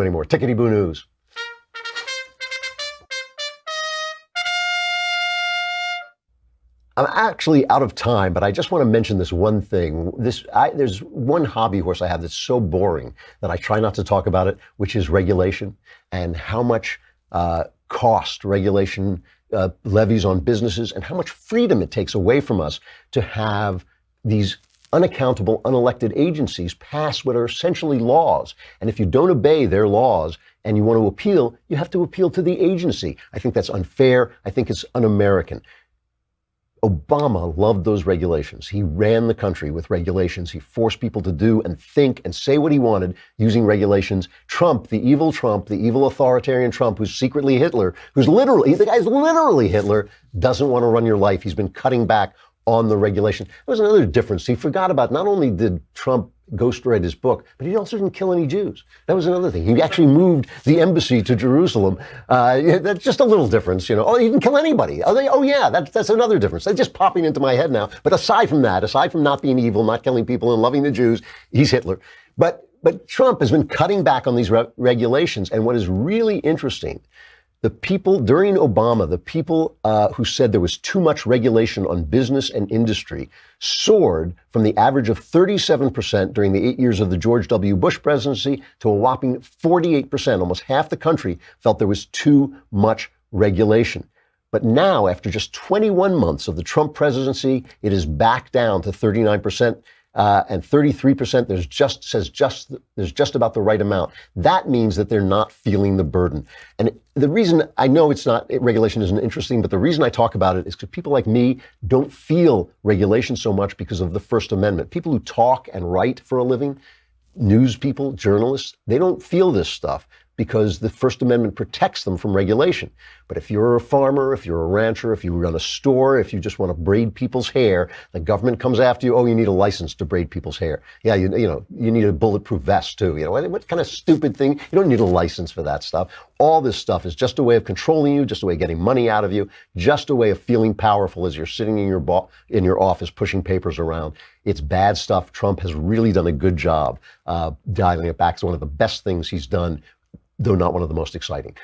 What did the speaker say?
Anymore. Tickety-Boo News. I'm actually out of time, but I just want to mention this one thing. There's one hobby horse I have that's so boring that I try not to talk about it, which is regulation and how much cost regulation levies on businesses and how much freedom it takes away from us to have these unaccountable, unelected agencies pass what are essentially laws. And if you don't obey their laws and you want to appeal, you have to appeal to the agency. I think that's unfair. I think it's un-American. Obama loved those regulations. He ran the country with regulations. He forced people to do and think and say what he wanted using regulations. Trump, the evil authoritarian Trump, who's secretly Hitler, the guy's literally Hitler, doesn't want to run your life. He's been cutting back on the regulation. There was another difference. He forgot about, not only did Trump ghostwrite his book, but he also didn't kill any Jews. That was another thing. He actually moved the embassy to Jerusalem. That's just a little difference, you know. Oh, he didn't kill anybody. That's another difference. That's just popping into my head now. But aside from not being evil, not killing people and loving the Jews, he's Hitler. But Trump has been cutting back on these regulations. And what is really interesting, the people during Obama, the people who said there was too much regulation on business and industry soared from the average of 37% during the 8 years of the George W. Bush presidency to a whopping 48%. Almost half the country felt there was too much regulation. But now, after just 21 months of the Trump presidency, it is back down to 39%. And 33% there's just about the right amount. That means that they're not feeling the burden. And the reason I know regulation isn't interesting, but the reason I talk about it is because people like me don't feel regulation so much because of the First Amendment. People who talk and write for a living, news people, journalists, they don't feel this stuff because the First Amendment protects them from regulation. But if you're a farmer, if you're a rancher, if you run a store, if you just want to braid people's hair, the government comes after you. Oh, you need a license to braid people's hair. Yeah, you need a bulletproof vest too. You know, what kind of stupid thing? You don't need a license for that stuff. All this stuff is just a way of controlling you, just a way of getting money out of you, just a way of feeling powerful as you're sitting in your office pushing papers around. It's bad stuff. Trump has really done a good job dialing it back. It's one of the best things he's done, though not one of the most exciting.